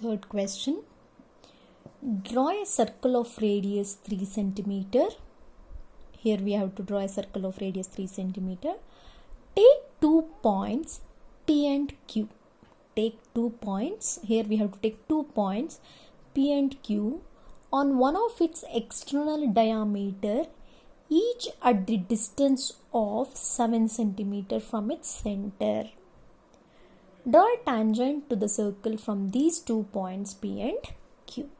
Third question. Draw a circle of radius 3 centimeter. Here we have to draw a circle of radius 3 centimeter. Take 2 points P and Q. Take 2 points. Here we have to take 2 points P and Q on one of its external diameter, each at the distance of 7 centimeter from its center. Draw a tangent to the circle from these 2 points P and Q.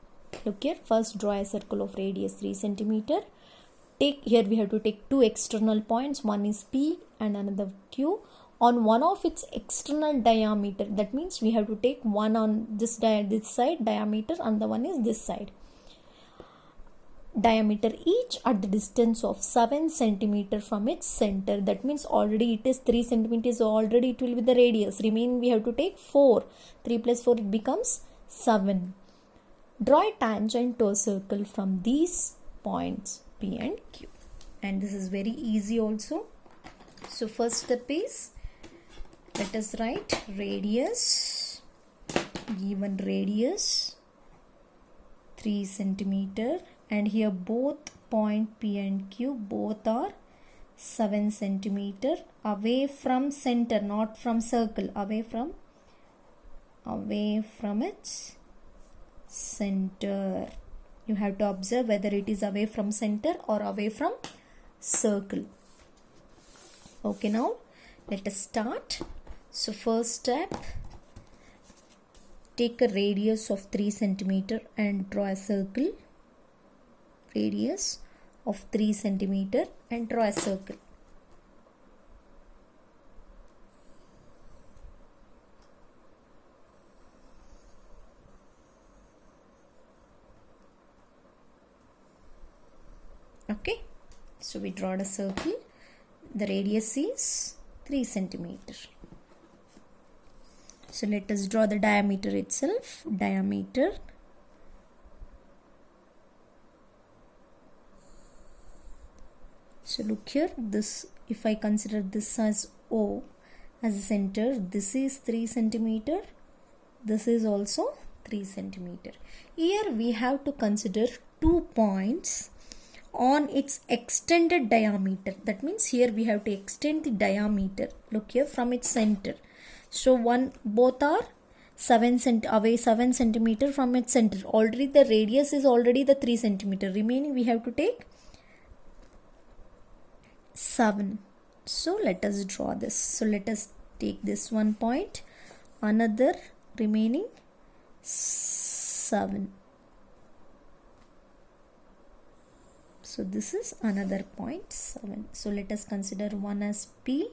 Look here, first draw a circle of radius 3 centimeter. Here we have to take two external points, one is P and another Q, on one of its external diameter. That means we have to take one on this side diameter and the one is this side diameter, each at the distance of 7 centimeter from its center. That means already it is 3 centimeters, already it will be the radius. Remaining we have to take 4. 3 plus 4 it becomes 7. Draw a tangent to a circle from these points P and Q. And this is very easy also. So first step is, let us write radius, given radius 3 centimeter, and here both point P and Q both are 7 centimeter away from center, not from circle, away from its center. You have to observe whether it is away from center or away from circle. Okay, now let us start. So first step, take a radius of 3 centimeter and draw a circle. Radius of 3 centimeter and draw a circle. Okay, so we draw a circle. The radius is 3 centimeter. So let us draw the diameter itself. Diameter. So look here, this, if I consider this as O as a center, this is 3 centimeter. This is also 3 centimeter. Here we have to consider 2 points on its extended diameter. That means here we have to extend the diameter. Look here, from its center. So both are 7 centimeter from its center. Already the radius is already the 3 centimeter. Remaining we have to take 7. So let us draw this. So let us take this one point, another remaining 7. So this is another point 7. So let us consider one as P,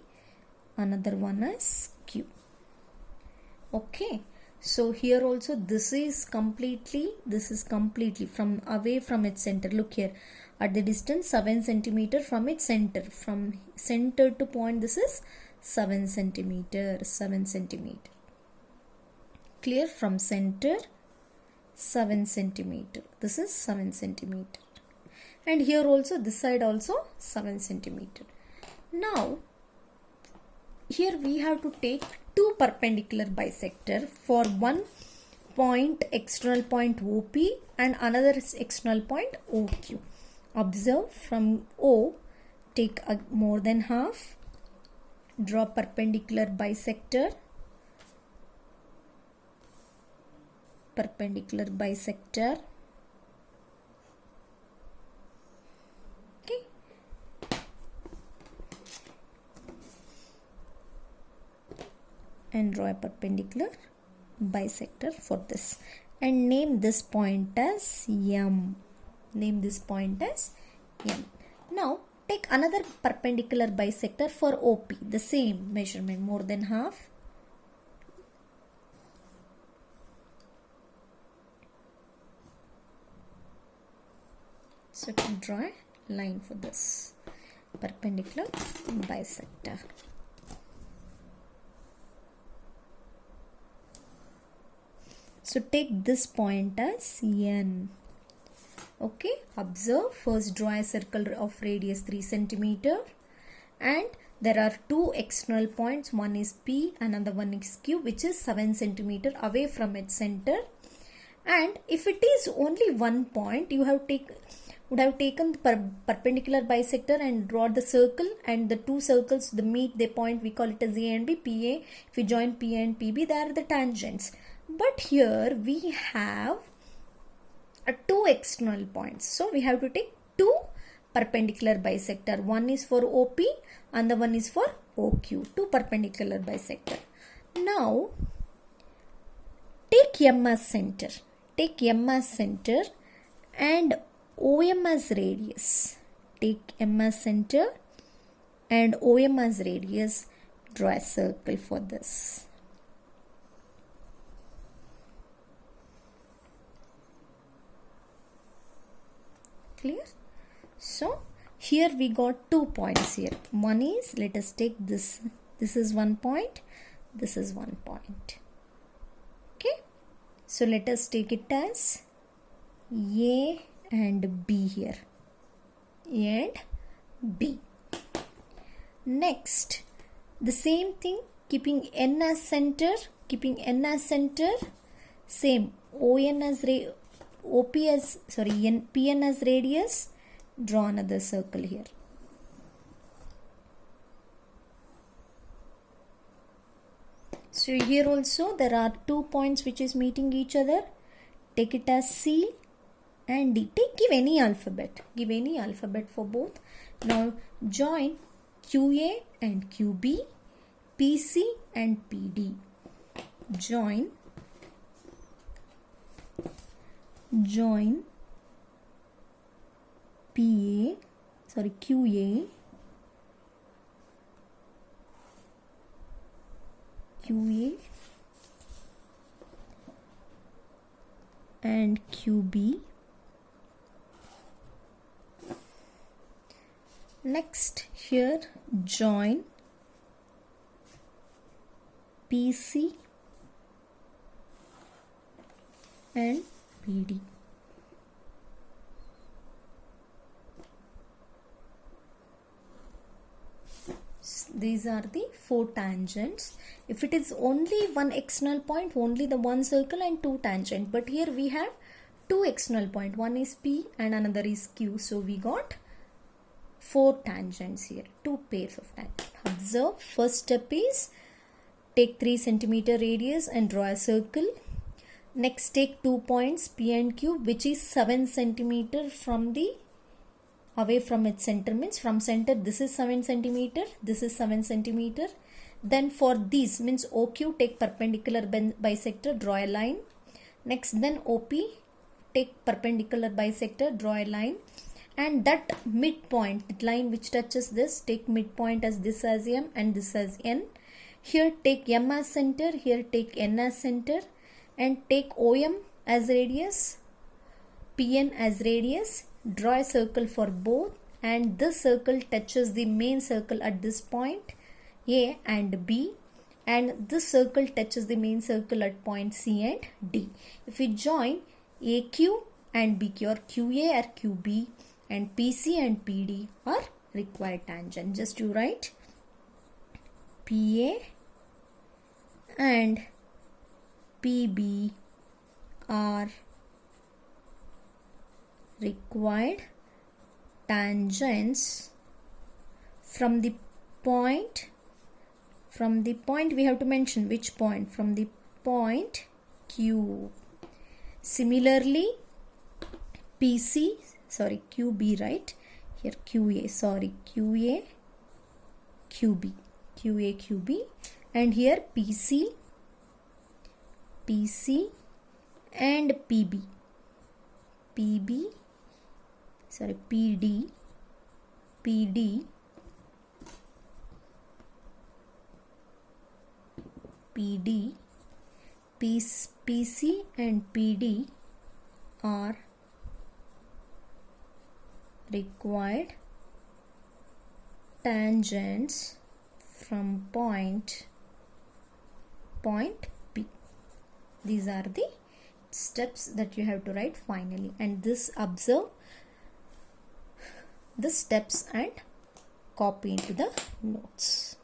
another one as Q. Okay. So here also this is completely from away from its center. Look here, at the distance 7 centimeter from its center. From center to point, this is 7 centimeter. Clear? From center 7 centimeter. This is 7 centimeter. And here also, this side also 7 centimeter. Now here we have to take two perpendicular bisector for one point, external point OP, and another external point OQ. Observe, from O take more than half, draw perpendicular bisector, okay, and draw a perpendicular bisector for this, and name this point as M. Now take another perpendicular bisector for OP, the same measurement, more than half. So to draw a line for this perpendicular bisector. So take this point as N. Okay, observe, first draw a circle of radius 3 centimeter, and there are two external points, one is P, another one is Q, which is 7 centimeter away from its center. And if it is only one point, you would have taken the perpendicular bisector and draw the circle, and the two circles, the meet, the point, we call it as A and B. PA, if you join PA and PB, they are the tangents. But here we have two external points, so we have to take two perpendicular bisector. One is for OP and the one is for OQ, two perpendicular bisector. Now take M as center. Take M as center and OM as radius. Take M as center and OM as radius. Draw a circle for this. Clear? So here we got 2 points here. One is, let us take this. This is 1 point. This is 1 point. Okay. So let us take it as A and B here. A and B. Next, the same thing, keeping N as center. Keeping N as center. Same. ON as PN as radius. Draw another circle here. So here also there are 2 points which is meeting each other. Take it as C and D. Give any alphabet. Give any alphabet for both. Now join QA and QB, PC and PD. Join QA, and QB. Next here join PC and PD. These are the 4 tangents. If it is only one external point, only the one circle and 2 tangent. But here we have 2 external point. One is P and another is Q. So we got 4 tangents here. 2 pairs of tangents. Observe. First step is take 3 centimeter radius and draw a circle. Next take 2 points P and Q, which is 7 centimeter from the away from its center, means from center this is 7 centimeter, this is 7 centimeter. Then for these, means OQ, take perpendicular bisector, draw a line. Next then OP, take perpendicular bisector, draw a line. And that midpoint, the line which touches this, take midpoint as this as M and this as N. Here take M as center, here take N as center, and take OM as radius, PN as radius. Draw a circle for both, and this circle touches the main circle at this point A and B, and this circle touches the main circle at point C and D. If we join AQ and BQ, or QA or QB, and PC and PD are required tangent, just you write PA and PB are required tangents from the point we have to mention which point, from the point Q. Similarly QB, right here, QA QB, and here PC and PD, PC and PD are required tangents from point P. These are the steps that you have to write finally, and this observe the steps and copy into the notes.